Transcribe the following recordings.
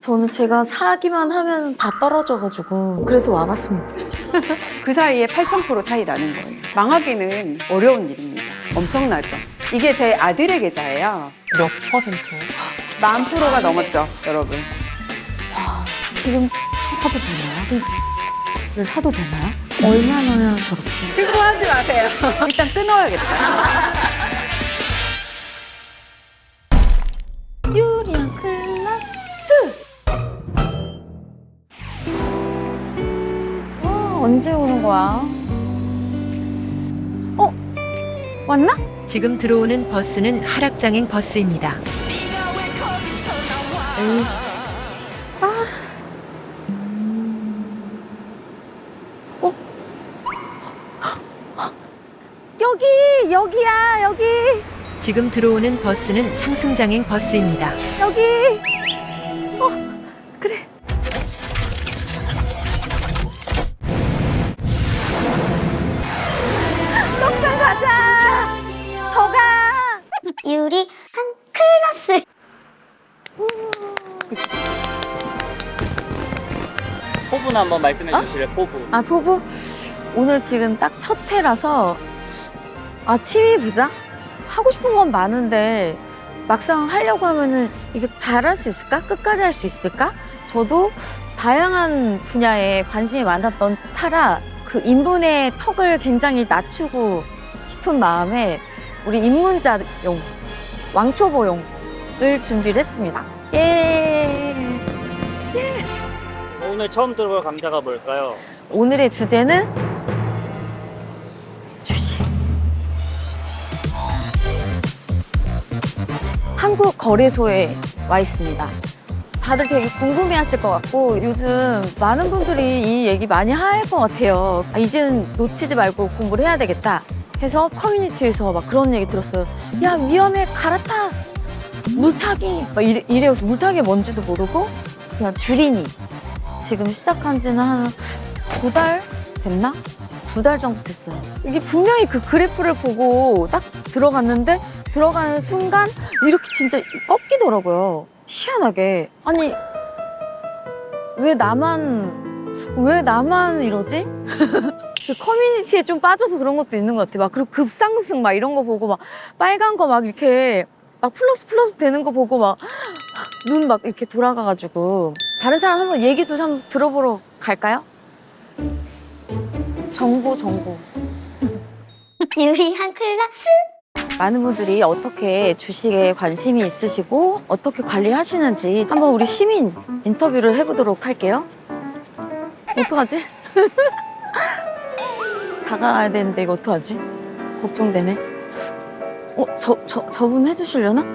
저는 제가 사기만 하면 다 떨어져가지고 그래서 와봤습니다. 그 사이에 8,000% 차이 나는 거예요. 망하기는 어려운 일입니다. 엄청나죠. 이게 제 아들의 계좌예요. 몇 퍼센트요? 10,000%가 넘었죠, 여러분. 지금 사도 되나요? 이걸 사도 되나요? 얼마나 저렇게? 흥분하지 마세요. 일단 끊어야겠다. 유리한 클라스! 언제 오는 거야? 왔나? 지금 들어오는 버스는 하락장행 버스입니다. 에이씨. 여기야, 여기. 지금 들어오는 버스는 상승장행 버스입니다. 여기. 그래. 떡상 가자. 더 가. 유리 한 클라스. 포부는 한번 말씀해 주실래요? 포부. 아, 포부? 오늘 지금 딱 첫 해라서 취미 부자? 하고 싶은 건 많은데 막상 하려고 하면은 이게 잘할 수 있을까? 끝까지 할 수 있을까? 저도 다양한 분야에 관심이 많았던 타라 그 인분의 턱을 굉장히 낮추고 싶은 마음에 우리 입문자용 왕초보용을 준비를 했습니다. 예. 오늘 처음 들어볼 강좌가 뭘까요? 오늘의 주제는 주식. 한국거래소에 와 있습니다. 다들 되게 궁금해하실 것 같고 요즘 많은 분들이 이 얘기 많이 할 것 같아요. 이제는 놓치지 말고 공부를 해야 되겠다 해서 커뮤니티에서 막 그런 얘기 들었어요. 야, 위험해, 갈아타. 물타기. 막 이래서 물타기 뭔지도 모르고 그냥 줄이니. 지금 시작한 지는 한 2달 됐나? 2달 정도 됐어요. 이게 분명히 그 그래프를 보고 딱 들어갔는데 들어가는 순간 이렇게 진짜 꺾이더라고요. 희한하게. 아니, 왜 나만 이러지? 그 커뮤니티에 좀 빠져서 그런 것도 있는 것 같아. 막 그리고 급상승 막 이런 거 보고 막 빨간 거 막 이렇게 막 플러스 되는 거 보고 막 눈 막 이렇게 돌아가가지고 다른 사람 한번 얘기도 좀 들어보러 갈까요? 정보. 유리 한 클라스. 많은 분들이 어떻게 주식에 관심이 있으시고 어떻게 관리하시는지 한번 우리 시민 인터뷰를 해보도록 할게요. 어떡하지? 다가가야 되는데 이거 어떡하지? 걱정되네. 저분 해주시려나?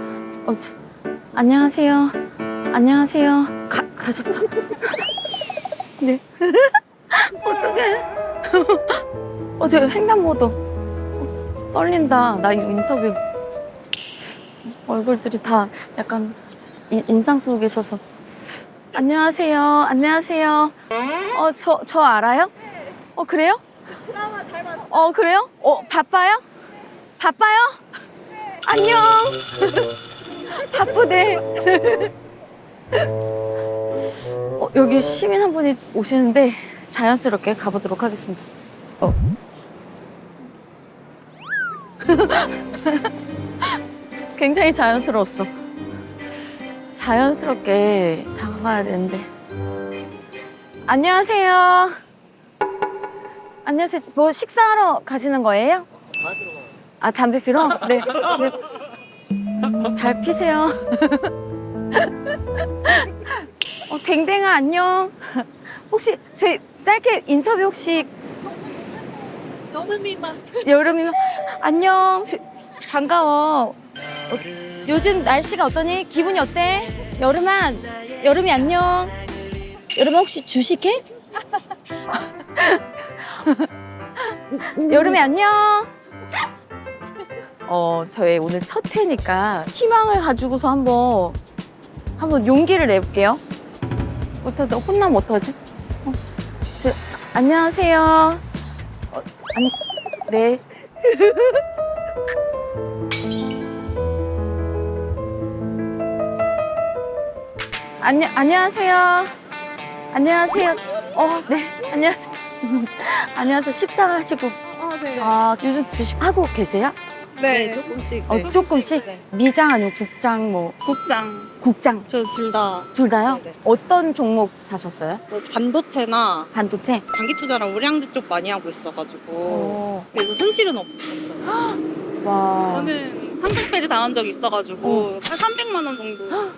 안녕하세요. 가셨다. 네. 어떡해. 저 횡단보도. 떨린다. 나 이 인터뷰 얼굴들이 다 약간 인상 쓰고 계셔서. 안녕하세요. 저 알아요? 그래요? 드라마 잘 봤어요. 그래요? 바빠요? 안녕. 바쁘대. 여기 시민 한 분이 오시는데 자연스럽게 가보도록 하겠습니다. 굉장히 자연스러웠어. 자연스럽게 다가가야 되는데. 안녕하세요. 뭐 식사하러 가시는 거예요? 담배 피러? 네. 잘 피세요. 댕댕아 안녕. 혹시 저희 짧게 인터뷰 혹시 여름이면 안녕. 반가워. 요즘 날씨가 어떠니? 기분이 어때? 여름이 안녕. 여름아 혹시 주식해? 여름이 안녕. 저희 오늘 첫 회니까 희망을 가지고서 한번 용기를 내볼게요. 못하다 혼나면 어떡하지? 안녕하세요. 네. 안녕하세요. 안녕하세요. 네. 안녕하세요. 안녕하세요. 식사하시고. 네. 요즘 주식 하고 계세요? 네, 조금씩. 조금씩? 네. 미장 아니면 국장 뭐? 국장. 국장. 저 둘 다 둘 다요? 네, 네. 어떤 종목 사셨어요? 반도체나 반도체? 장기 투자랑 우량주 쪽 많이 하고 있어가지고 오. 그래서 손실은 없어요. 와. 저는 한국 배제 당한 적이 있어가지고 한 300만 원 정도. 네.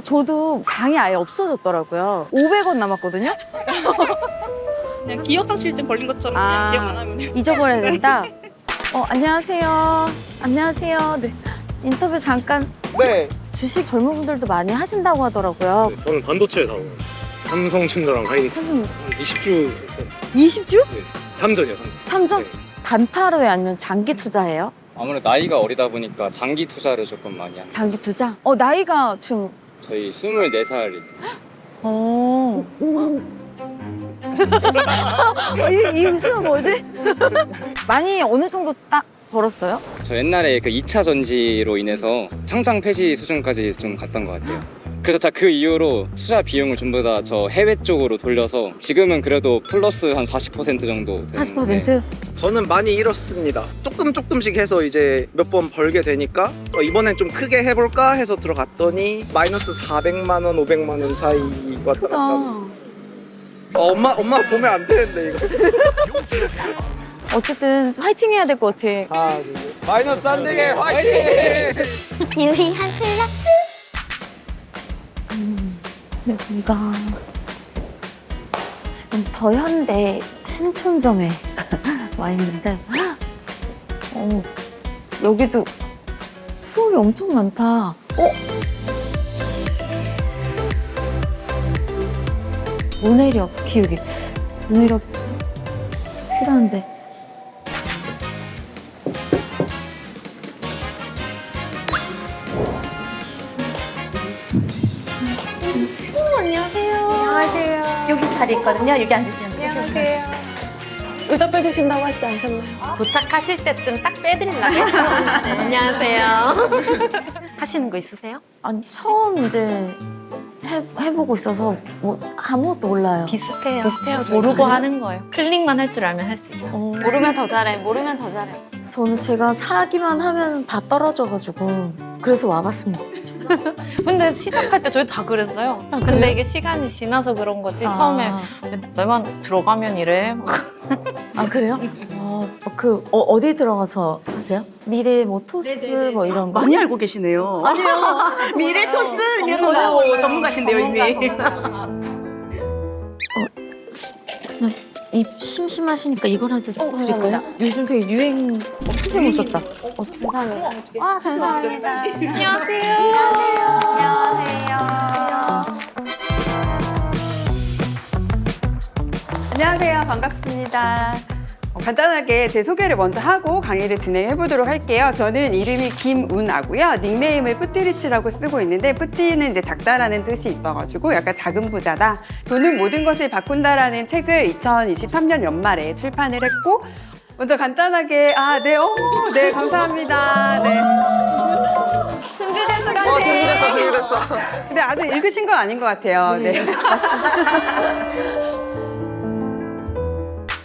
저도 장이 아예 없어졌더라고요. 500원 남았거든요? 그냥 기억상실증 걸린 것처럼 아. 그냥 기억 안 하면 잊어버려야 된다? 안녕하세요. 안녕하세요. 네. 인터뷰 잠깐. 네. 주식 젊은 분들도 많이 하신다고 하더라고요. 저는 반도체에 사고 삼성전자랑 하이닉스 무슨 20주 20주? 삼전이요. 삼전? 네. 단타로에 아니면 장기 투자해요? 아무래도 나이가 어리다 보니까 장기 투자를 조금 많이 합니다. 장기 투자? 나이가 지금 저희 24살이 이 웃음은 뭐지? 많이 어느 정도 딱 벌었어요? 저 옛날에 그 2차 전지로 인해서 상장 폐지 수준까지 좀 갔던 것 같아요. 그래서 그 이후로 투자 비용을 전부 다 저 해외 쪽으로 돌려서 지금은 그래도 플러스 한 40% 정도 되는 40%? 저는 많이 잃었습니다. 조금씩 해서 이제 몇 번 벌게 되니까 이번엔 좀 크게 해볼까 해서 들어갔더니 마이너스 400만 원, 500만 원 사이 왔다 갔다 하고. 엄마 보면 안 되는데 이거. 어쨌든 화이팅 해야 될 것 같아. 마이너스 안 되게 화이팅! 유리한 클라스. 여기가 지금 더현대 신촌점에 와 있는데 여기도 수업이 엄청 많다. 문해력 키우기. 문해력 필요한데. 안녕하세요. 안녕하세요. 여기 자리 있거든요. 여기 앉으시면 돼요. 안녕하세요. 의자 빼주신다고 하시지 않으셨나요? 도착하실 때쯤 딱 빼드리려고 했었는데. 안녕하세요. 하시는 거 있으세요? 아니 처음 이제 해보고 있어서 뭐 아무것도 몰라요. 비슷해요. 비슷해요, 모르고 저희가. 하는 거예요. 클릭만 할 줄 알면 할 수 있죠. 모르면 더 잘해. 모르면 더 잘해. 저는 제가 사기만 하면 다 떨어져가지고 그래서 와봤습니다. 근데 시작할 때 저희 다 그랬어요. 근데 이게 시간이 지나서 그런 거지. 처음에 너만 들어가면 이래. 그래요? 어디 들어가서 하세요? 미래 뭐 토스 뭐 이런 거? 많이 알고 계시네요. 아니요. 미래토스 전문가신데요 이미. 그냥 입 심심하시니까 이거라도 드릴까요? 요즘 되게 유행 선생님 오셨다. 감사합니다. 감사합니다. 안녕하세요. 안녕하세요. 반갑습니다. 간단하게 제 소개를 먼저 하고 강의를 진행해 보도록 할게요. 저는 이름이 김운아고요. 닉네임을 뿌띠리치라고 쓰고 있는데 뿌띠는 이제 작다라는 뜻이 있어가지고 약간 작은 부자다. 돈은 모든 것을 바꾼다라는 책을 2023년 연말에 출판을 했고 먼저 간단하게 네 감사합니다. 네. 준비됐어, 강지. 준비됐어. 근데 아직 읽으신 건 아닌 것 같아요. 네.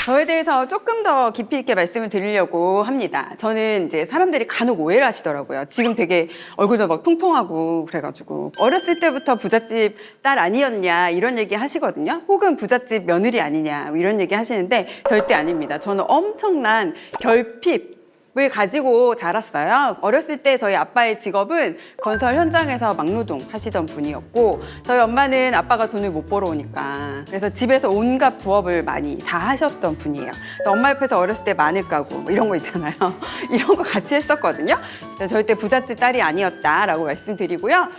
저에 대해서 조금 더 깊이 있게 말씀을 드리려고 합니다. 저는 이제 사람들이 간혹 오해를 하시더라고요. 지금 되게 얼굴도 막 통통하고 그래가지고 어렸을 때부터 부잣집 딸 아니었냐 이런 얘기 하시거든요. 혹은 부잣집 며느리 아니냐 이런 얘기 하시는데 절대 아닙니다. 저는 엄청난 결핍 을 가지고 자랐어요. 어렸을 때 저희 아빠의 직업은 건설 현장에서 막노동 하시던 분이었고 저희 엄마는 아빠가 돈을 못 벌어오니까 그래서 집에서 온갖 부업을 많이 다 하셨던 분이에요. 그래서 엄마 옆에서 어렸을 때 마늘 까고 뭐 이런 거 있잖아요. 이런 거 같이 했었거든요. 그래서 절대 부잣집 딸이 아니었다라고 말씀드리고요.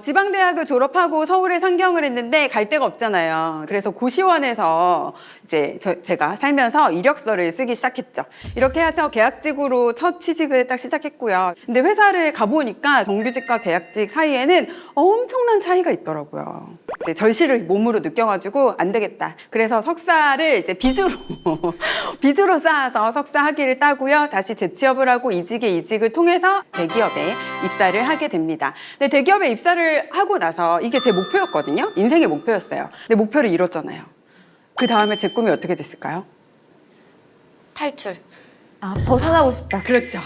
지방대학을 졸업하고 서울에 상경을 했는데 갈 데가 없잖아요. 그래서 고시원에서 이제 제가 살면서 이력서를 쓰기 시작했죠. 이렇게 해서 계약직으로 정규직으로 첫 취직을 딱 시작했고요. 근데 회사를 가보니까 정규직과 계약직 사이에는 엄청난 차이가 있더라고요. 이제 절실을 몸으로 느껴가지고 안 되겠다. 그래서 석사를 이제 빚으로 쌓아서 석사 학위를 따고요. 다시 재취업을 하고 이직을 통해서 대기업에 입사를 하게 됩니다. 근데 대기업에 입사를 하고 나서 이게 제 목표였거든요. 인생의 목표였어요. 근데 목표를 이뤘잖아요. 그 다음에 제 꿈이 어떻게 됐을까요? 탈출. 아, 벗어나고 싶다. 그렇죠.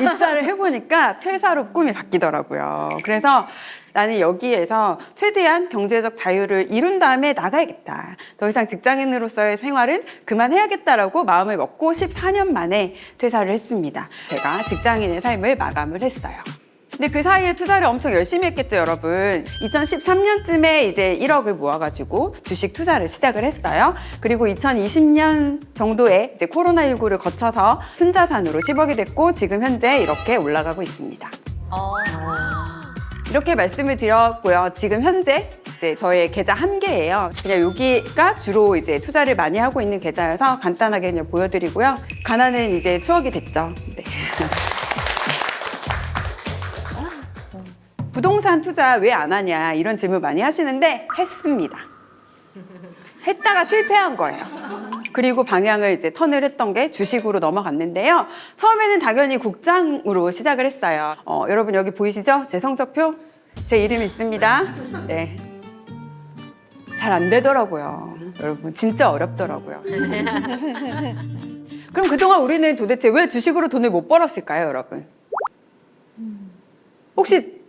입사를 해보니까 퇴사로 꿈이 바뀌더라고요. 그래서 나는 여기에서 최대한 경제적 자유를 이룬 다음에 나가야겠다. 더 이상 직장인으로서의 생활은 그만해야겠다라고 마음을 먹고 14년 만에 퇴사를 했습니다. 제가 직장인의 삶을 마감을 했어요. 근데 그 사이에 투자를 엄청 열심히 했겠죠, 여러분. 2013년쯤에 이제 1억을 모아가지고 주식 투자를 시작을 했어요. 그리고 2020년 정도에 이제 코로나19를 거쳐서 순자산으로 10억이 됐고 지금 현재 이렇게 올라가고 있습니다. 이렇게 말씀을 드렸고요. 지금 현재 이제 저의 계좌 한 개예요. 그냥 여기가 주로 이제 투자를 많이 하고 있는 계좌여서 간단하게 그냥 보여드리고요. 가난은 이제 추억이 됐죠. 네. 부동산 투자 왜 안 하냐 이런 질문 많이 하시는데 했습니다. 했다가 실패한 거예요. 그리고 방향을 이제 턴을 했던 게 주식으로 넘어갔는데요. 처음에는 당연히 국장으로 시작을 했어요. 여러분 여기 보이시죠? 제 성적표? 제 이름이 있습니다. 네. 잘 안 되더라고요. 여러분 진짜 어렵더라고요. 그럼 그동안 우리는 도대체 왜 주식으로 돈을 못 벌었을까요, 여러분? 혹시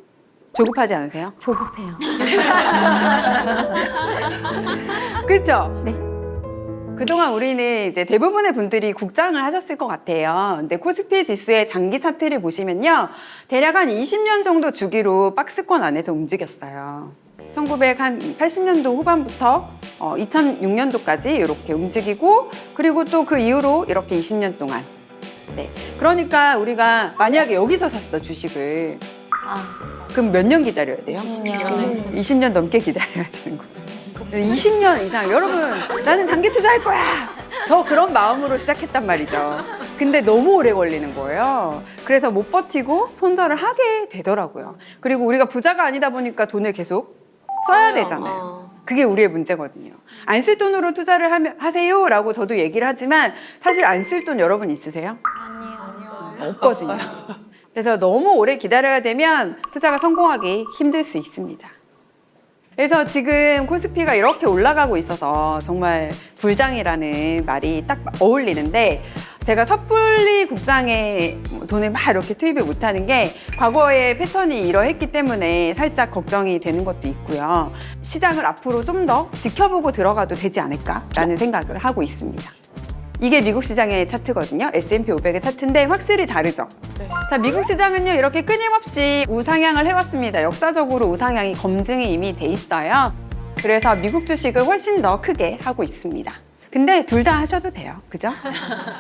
조급하지 않으세요? 조급해요. 그렇죠? 네. 그동안 우리는 이제 대부분의 분들이 국장을 하셨을 것 같아요. 근데 코스피 지수의 장기 차트를 보시면요. 대략 한 20년 정도 주기로 박스권 안에서 움직였어요. 1980년도 후반부터 2006년도까지 이렇게 움직이고 그리고 또 그 이후로 이렇게 20년 동안. 네. 그러니까 우리가 만약에 여기서 샀어, 주식을. 그럼 몇 년 기다려야 돼요? 20년. 20년 넘게 기다려야 되는 거예요. 20년 이상. 여러분, 나는 장기 투자할 거야! 저 그런 마음으로 시작했단 말이죠. 근데 너무 오래 걸리는 거예요. 그래서 못 버티고 손절을 하게 되더라고요. 그리고 우리가 부자가 아니다 보니까 돈을 계속 써야 되잖아요. 그게 우리의 문제거든요. 안 쓸 돈으로 투자를 하세요 라고 저도 얘기를 하지만 사실 안 쓸 돈 여러분 있으세요? 아니요. 없거든요. 그래서 너무 오래 기다려야 되면 투자가 성공하기 힘들 수 있습니다. 그래서 지금 코스피가 이렇게 올라가고 있어서 정말 불장이라는 말이 딱 어울리는데 제가 섣불리 국장에 돈을 막 이렇게 투입을 못하는 게 과거의 패턴이 이러했기 때문에 살짝 걱정이 되는 것도 있고요. 시장을 앞으로 좀 더 지켜보고 들어가도 되지 않을까라는 생각을 하고 있습니다. 이게 미국 시장의 차트거든요. S&P 500의 차트인데 확실히 다르죠. 네. 자, 미국 시장은요 이렇게 끊임없이 우상향을 해왔습니다. 역사적으로 우상향이 검증이 이미 돼 있어요. 그래서 미국 주식을 훨씬 더 크게 하고 있습니다. 근데 둘 다 하셔도 돼요. 그죠?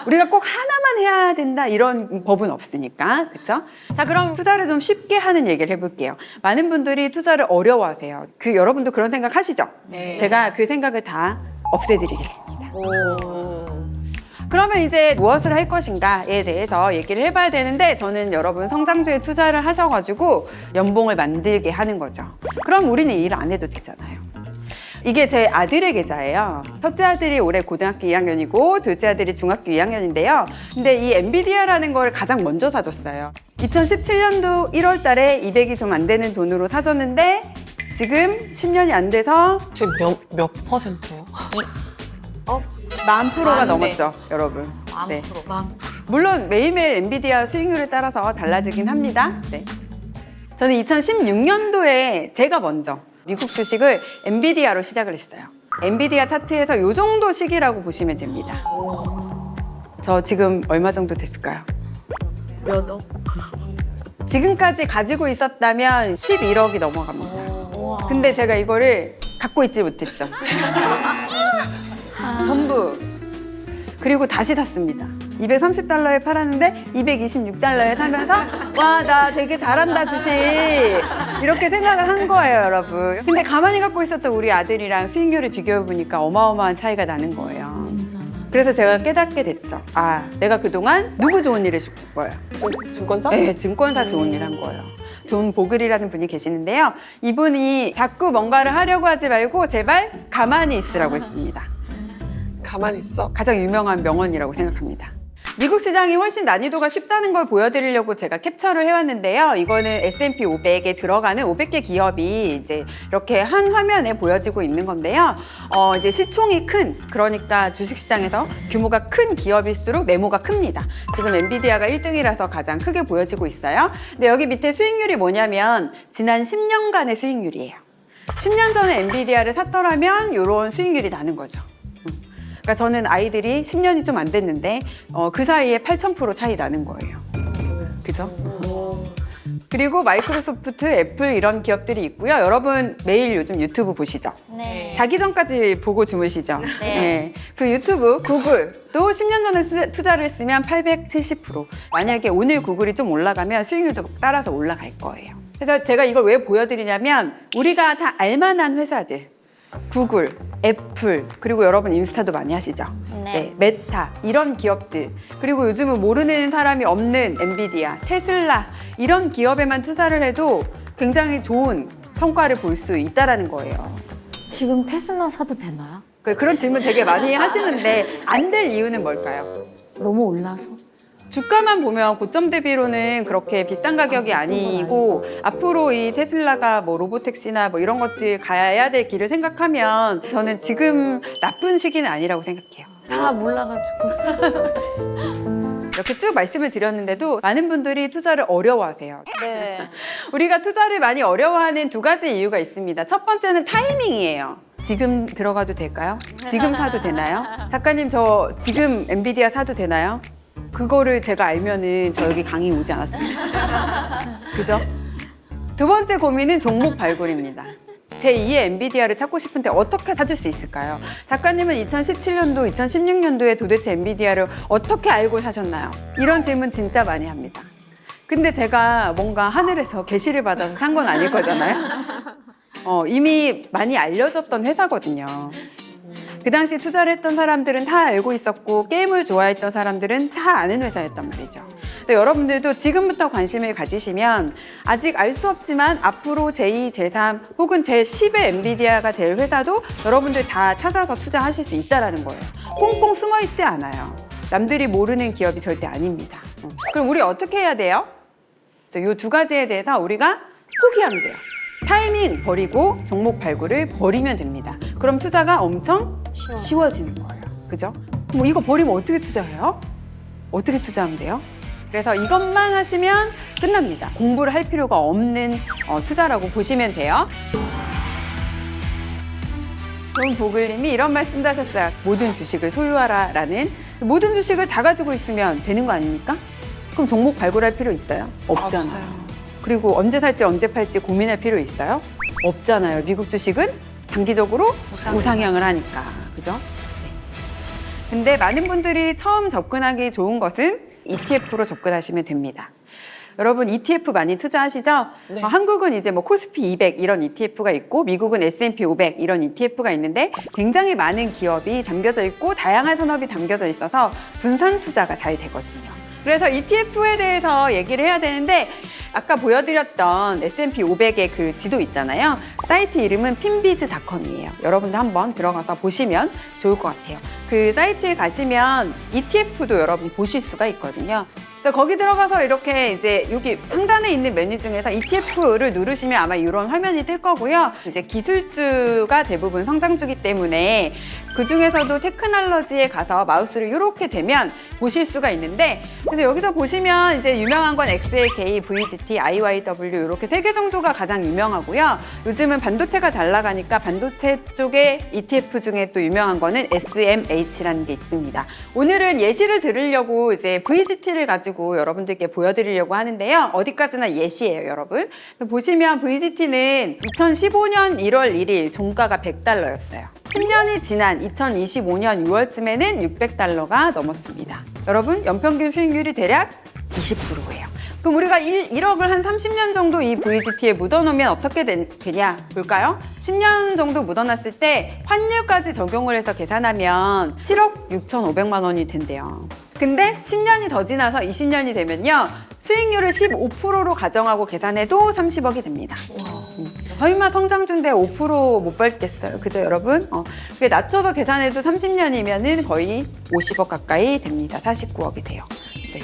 우리가 꼭 하나만 해야 된다 이런 법은 없으니까. 그죠? 자, 그럼 투자를 좀 쉽게 하는 얘기를 해볼게요. 많은 분들이 투자를 어려워하세요. 여러분도 그런 생각 하시죠? 네. 제가 그 생각을 다 없애드리겠습니다. 그러면 이제 무엇을 할 것인가에 대해서 얘기를 해봐야 되는데 저는 여러분 성장주에 투자를 하셔가지고 연봉을 만들게 하는 거죠. 그럼 우리는 일 안 해도 되잖아요. 이게 제 아들의 계좌예요. 첫째 아들이 올해 고등학교 2학년이고 둘째 아들이 중학교 2학년인데요. 근데 이 엔비디아라는 걸 가장 먼저 사줬어요. 2017년도 1월 달에 200이 좀 안 되는 돈으로 사줬는데 지금 10년이 안 돼서 지금 몇 퍼센트요? 10,000%가 넘었죠, 여러분. 네. 물론 매일매일 엔비디아 수익률에 따라서 달라지긴 합니다. 네. 저는 2016년도에 제가 먼저 미국 주식을 엔비디아로 시작을 했어요. 엔비디아 차트에서 이 정도 시기라고 보시면 됩니다. 저 지금 얼마 정도 됐을까요? 몇 억? 지금까지 가지고 있었다면 11억이 넘어갑니다. 근데 제가 이거를 갖고 있지 못했죠. 전부. 그리고 다시 샀습니다. 230달러에 팔았는데 226달러에 사면서 와, 나 되게 잘한다 주식 이렇게 생각을 한 거예요, 여러분. 근데 가만히 갖고 있었던 우리 아들이랑 수익률을 비교해 보니까 어마어마한 차이가 나는 거예요. 그래서 제가 깨닫게 됐죠. 아, 내가 그동안 누구 좋은 일 해줄 거예요? 증권사? 네, 증권사 좋은 일 한 거예요. 존 보글이라는 분이 계시는데요. 이분이 자꾸 뭔가를 하려고 하지 말고 제발 가만히 있으라고 했습니다. 가만히 있어? 가장 유명한 명언이라고 생각합니다. 미국 시장이 훨씬 난이도가 쉽다는 걸 보여드리려고 제가 캡처를 해왔는데요. 이거는 S&P 500에 들어가는 500개 기업이 이제 이렇게 한 화면에 보여지고 있는 건데요. 이제 시총이 큰, 그러니까 주식시장에서 규모가 큰 기업일수록 네모가 큽니다. 지금 엔비디아가 1등이라서 가장 크게 보여지고 있어요. 근데 여기 밑에 수익률이 뭐냐면 지난 10년간의 수익률이에요. 10년 전에 엔비디아를 샀더라면 이런 수익률이 나는 거죠. 그러니까 저는 아이들이 10년이 좀 안 됐는데 그 사이에 8,000% 차이 나는 거예요. 그죠? 그리고 마이크로소프트, 애플 이런 기업들이 있고요. 여러분 매일 요즘 유튜브 보시죠? 네. 자기 전까지 보고 주무시죠? 네. 그 유튜브, 구글도 10년 전에 투자를 했으면 870%. 만약에 오늘 구글이 좀 올라가면 수익률도 따라서 올라갈 거예요. 그래서 제가 이걸 왜 보여드리냐면 우리가 다 알만한 회사들 구글, 애플, 그리고 여러분 인스타도 많이 하시죠? 네. 메타, 이런 기업들. 그리고 요즘은 모르는 사람이 없는 엔비디아, 테슬라, 이런 기업에만 투자를 해도 굉장히 좋은 성과를 볼 수 있다는 거예요. 지금 테슬라 사도 되나요? 그런 질문 되게 많이 하시는데 안 될 이유는 뭘까요? 너무 올라서. 주가만 보면 고점 대비로는 그렇게 비싼 가격이 아니고 앞으로 이 테슬라가 뭐 로보택시나 뭐 이런 것들 가야 될 길을 생각하면 저는 지금 나쁜 시기는 아니라고 생각해요. 다 몰라가지고. 이렇게 쭉 말씀을 드렸는데도 많은 분들이 투자를 어려워하세요. 네. 우리가 투자를 많이 어려워하는 두 가지 이유가 있습니다. 첫 번째는 타이밍이에요. 지금 들어가도 될까요? 지금 사도 되나요? 작가님 저 지금 엔비디아 사도 되나요? 그거를 제가 알면은 저 여기 강의 오지 않았습니다. 그죠? 두 번째 고민은 종목 발굴입니다. 제2의 엔비디아를 찾고 싶은데 어떻게 찾을 수 있을까요? 작가님은 2017년도, 2016년도에 도대체 엔비디아를 어떻게 알고 사셨나요? 이런 질문 진짜 많이 합니다. 근데 제가 뭔가 하늘에서 계시를 받아서 산 건 아닐 거잖아요. 이미 많이 알려졌던 회사거든요. 그 당시 투자를 했던 사람들은 다 알고 있었고 게임을 좋아했던 사람들은 다 아는 회사였단 말이죠. 그래서 여러분들도 지금부터 관심을 가지시면 아직 알 수 없지만 앞으로 제2, 제3 혹은 제10의 엔비디아가 될 회사도 여러분들 다 찾아서 투자하실 수 있다는 거예요. 꽁꽁 숨어 있지 않아요. 남들이 모르는 기업이 절대 아닙니다. 그럼 우리 어떻게 해야 돼요? 이 두 가지에 대해서 우리가 포기하면 돼요. 타이밍 버리고 종목 발굴을 버리면 됩니다. 그럼 투자가 엄청 쉬워지는 거예요. 그죠? 뭐 이거 버리면 어떻게 투자해요? 어떻게 투자하면 돼요? 그래서 이것만 하시면 끝납니다. 공부를 할 필요가 없는 투자라고 보시면 돼요. 존 보글님이 이런 말씀도 하셨어요. 모든 주식을 소유하라라는. 모든 주식을 다 가지고 있으면 되는 거 아닙니까? 그럼 종목 발굴할 필요 있어요? 없잖아요. 그리고 언제 살지 언제 팔지 고민할 필요 있어요? 없잖아요. 미국 주식은 장기적으로 우상향을 하니까. 그죠? 네. 근데 많은 분들이 처음 접근하기 좋은 것은 ETF로 접근하시면 됩니다. 여러분 ETF 많이 투자하시죠? 네. 한국은 이제 뭐 코스피 200 이런 ETF가 있고 미국은 S&P 500 이런 ETF가 있는데 굉장히 많은 기업이 담겨져 있고 다양한 산업이 담겨져 있어서 분산 투자가 잘 되거든요. 그래서 ETF에 대해서 얘기를 해야 되는데 아까 보여드렸던 S&P 500의 그 지도 있잖아요. 사이트 이름은 pinbiz.com이에요. 여러분도 한번 들어가서 보시면 좋을 것 같아요. 그 사이트에 가시면 ETF도 여러분 보실 수가 있거든요. 그래서 거기 들어가서 이렇게 이제 여기 상단에 있는 메뉴 중에서 ETF를 누르시면 아마 이런 화면이 뜰 거고요. 이제 기술주가 대부분 성장주기 때문에 그 중에서도 테크놀로지에 가서 마우스를 이렇게 대면 보실 수가 있는데 그래서 여기서 보시면 이제 유명한 건 XLK, VGT, IYW 이렇게 3개 정도가 가장 유명하고요. 요즘은 반도체가 잘 나가니까 반도체 쪽에 ETF 중에 또 유명한 거는 SMH라는 게 있습니다. 오늘은 예시를 들으려고 이제 VGT를 가지고 여러분들께 보여드리려고 하는데요. 어디까지나 예시예요, 여러분. 보시면 VGT는 2015년 1월 1일 종가가 $100였어요. 10년이 지난 2025년 6월쯤에는 $600가 넘었습니다. 여러분, 연평균 수익률이 대략 20%예요. 그럼 우리가 1억을 한 30년 정도 이 VGT에 묻어놓으면 어떻게 되냐 볼까요? 10년 정도 묻어놨을 때 환율까지 적용을 해서 계산하면 7억 6,500만 원이 된대요. 근데 10년이 더 지나서 20년이 되면요. 수익률을 15%로 가정하고 계산해도 30억이 됩니다. 설마 성장주인데 5% 못 받겠어요. 그죠, 여러분? 그게 낮춰서 계산해도 30년이면은 거의 50억 가까이 됩니다. 49억이 돼요. 네.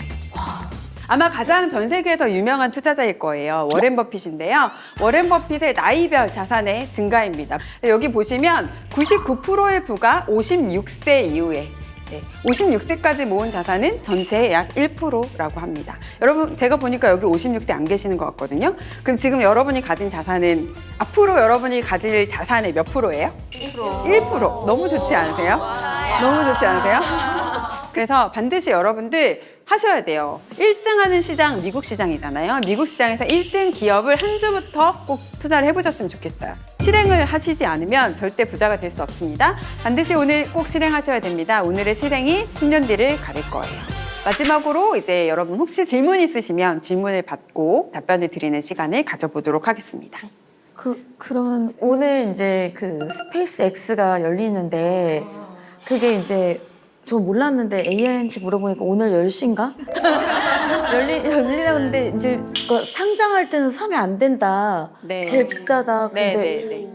아마 가장 전 세계에서 유명한 투자자일 거예요. 워렌 버핏인데요. 워렌 버핏의 나이별 자산의 증가입니다. 여기 보시면 99%의 부가 56세 이후에 56세까지 모은 자산은 전체의 약 1%라고 합니다. 여러분, 제가 보니까 여기 56세 안 계시는 것 같거든요. 그럼 지금 여러분이 가진 자산은 앞으로 여러분이 가질 자산의 몇 프로예요? 1%. 너무 좋지 않으세요? 너무 좋지 않으세요? 그래서 반드시 여러분들 하셔야 돼요. 1등 하는 시장, 미국 시장이잖아요. 미국 시장에서 1등 기업을 한 주부터 꼭 투자를 해보셨으면 좋겠어요. 실행을 하시지 않으면 절대 부자가 될 수 없습니다. 반드시 오늘 꼭 실행하셔야 됩니다. 오늘의 실행이 10년 뒤를 가릴 거예요. 마지막으로 이제 여러분 혹시 질문 있으시면 질문을 받고 답변을 드리는 시간을 가져보도록 하겠습니다. 그러면 오늘 이제 그 스페이스 X가 열리는데 그게 이제 저 몰랐는데 AI한테 물어보니까 오늘 10시인가? 열리는데 이제 그러니까 상장할 때는 사면 안 된다. 네. 제일 비싸다. 근데 네.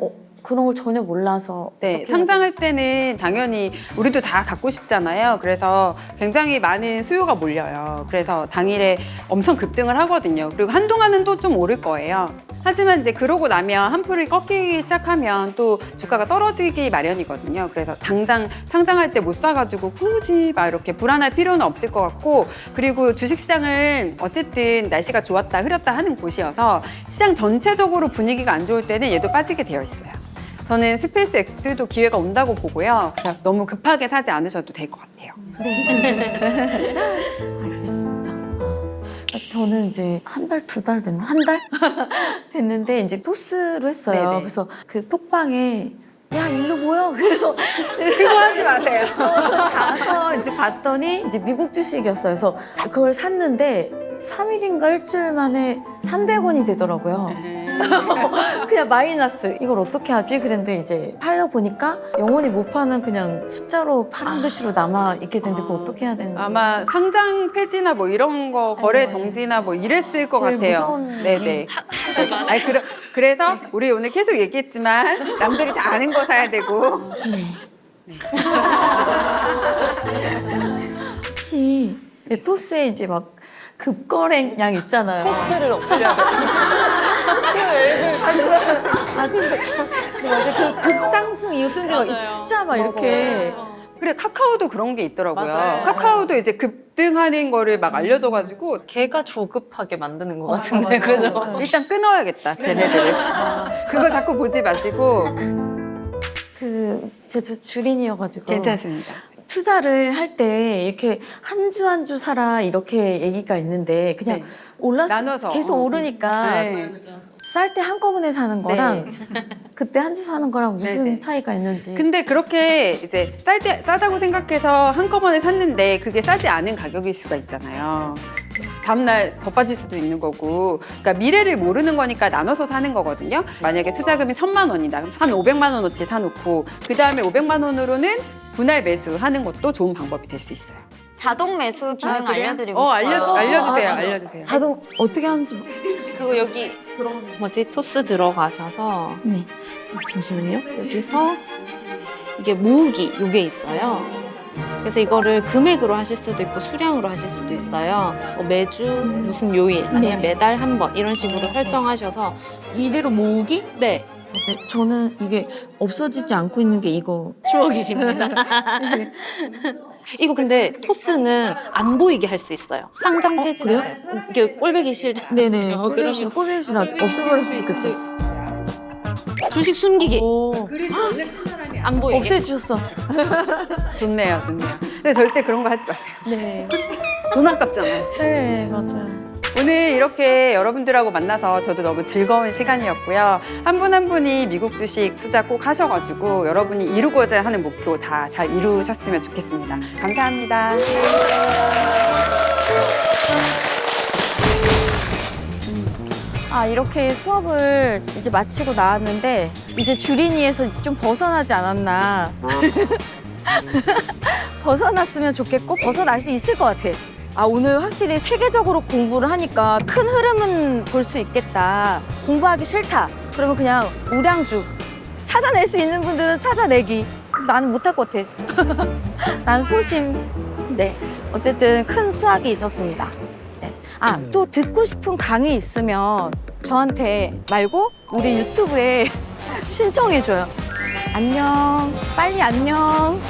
그런 걸 전혀 몰라서. 네, 상장할 때는 당연히 우리도 다 갖고 싶잖아요. 그래서 굉장히 많은 수요가 몰려요. 그래서 당일에 엄청 급등을 하거든요. 그리고 한동안은 또 좀 오를 거예요. 하지만 이제 그러고 나면 한풀이 꺾이기 시작하면 또 주가가 떨어지기 마련이거든요. 그래서 당장 상장할 때 못 사가지고 굳이 막 이렇게 불안할 필요는 없을 것 같고, 그리고 주식시장은 어쨌든 날씨가 좋았다 흐렸다 하는 곳이어서 시장 전체적으로 분위기가 안 좋을 때는 얘도 빠지게 되어 있어요. 저는 스페이스 X도 기회가 온다고 보고요. 그래서 너무 급하게 사지 않으셔도 될 것 같아요. 알겠습니다. 저는 이제 한 달, 2달 됐나? 한 달? 됐는데 이제 토스로 했어요. 네네. 그래서 그 톡방에 야, 일로 모여. 그래서 그거 하지 마세요. 가서 이제 봤더니 이제 미국 주식이었어요. 그래서 그걸 샀는데 3일인가 일주일 만에 300원이 되더라고요. 그냥 마이너스. 이걸 어떻게 하지? 그랬는데 이제 팔려 보니까 영원히 못 파는 그냥 숫자로 파란 글씨로 남아 있게 되는데 그거 어떻게 해야 되는지. 아마 상장 폐지나 뭐 이런 거 거래 정지나 뭐 이랬을 것 제일 같아요. 무서운 네네. 아니 그래서 우리 오늘 계속 얘기했지만 남들이 다 아는 거 사야 되고. 혹시 토스에 이제 막 급거래량 있잖아요. 토스트를 없애야 돼. 근데 맞아. 그 급상승 이었던데 막 숫자 막 이렇게. 그래, 카카오도 그런 게 있더라고요. 맞아요. 카카오도 이제 급등하는 거를 막 알려줘가지고 걔가 조급하게 만드는 것 같은데, 그죠? 일단 끊어야겠다, 걔네들을. 그거 자꾸 보지 마시고. 제 주린이어가지고. 괜찮습니다. 투자를 할 때 이렇게 한 주 한 주 사라 이렇게 얘기가 있는데 그냥 네. 올라서 나눠서. 계속 오르니까 네. 쌀 때 한꺼번에 사는 거랑 그때 한 주 사는 거랑 무슨 네네. 차이가 있는지. 근데 그렇게 이제 싸다고 생각해서 한꺼번에 샀는데 그게 싸지 않은 가격일 수가 있잖아요. 다음날 더 빠질 수도 있는 거고. 그러니까 미래를 모르는 거니까 나눠서 사는 거거든요. 만약에 투자금이 1,000만 원이다. 그럼 한 500만 원어치 사놓고 그 다음에 500만 원으로는 분할 매수하는 것도 좋은 방법이 될 수 있어요. 자동 매수 기능 그래요? 알려드리고 싶어요. 알려주세요. 맞아. 알려주세요. 자동 어떻게 하는지. 그거 여기 뭐지? 토스 들어가셔서 네. 잠시만요. 여기서 이게 모으기 요게 있어요. 그래서 이거를 금액으로 하실 수도 있고 수량으로 하실 수도 있어요. 매주 무슨 요일 아니면 네네. 매달 한 번 이런 식으로 설정하셔서 이대로 모으기? 네. 네, 저는 이게 없어지지 않고 있는 게 이거. 추억이십니다. 이거 근데 토스는 안 보이게 할 수 있어요. 상장 폐지. 그래요? 이게 꼴배기 싫잖아요. 네네. 그러면 꼴배기 싫어. 없애버릴 수도 있겠어. 주식 숨기기. 오. 안 보이게. 없애주셨어. 좋네요. 근데 절대 그런 거 하지 마세요. 네. 돈 아깝잖아요. 네, 맞아요. 오늘 이렇게 여러분들하고 만나서 저도 너무 즐거운 시간이었고요. 한 분 한 분이 미국 주식 투자 꼭 하셔가지고 여러분이 이루고자 하는 목표 다 잘 이루셨으면 좋겠습니다. 감사합니다. 아, 이렇게 수업을 이제 마치고 나왔는데 이제 주린이에서 이제 좀 벗어나지 않았나. 벗어났으면 좋겠고 벗어날 수 있을 것 같아. 아, 오늘 확실히 체계적으로 공부를 하니까 큰 흐름은 볼 수 있겠다. 공부하기 싫다. 그러면 그냥 우량주. 찾아낼 수 있는 분들은 찾아내기. 나는 못할 것 같아. 난 소심. 네. 어쨌든 큰 수학이 있었습니다. 네. 아, 또 듣고 싶은 강의 있으면 저한테 말고 우리 유튜브에 신청해줘요. 안녕. 빨리 안녕.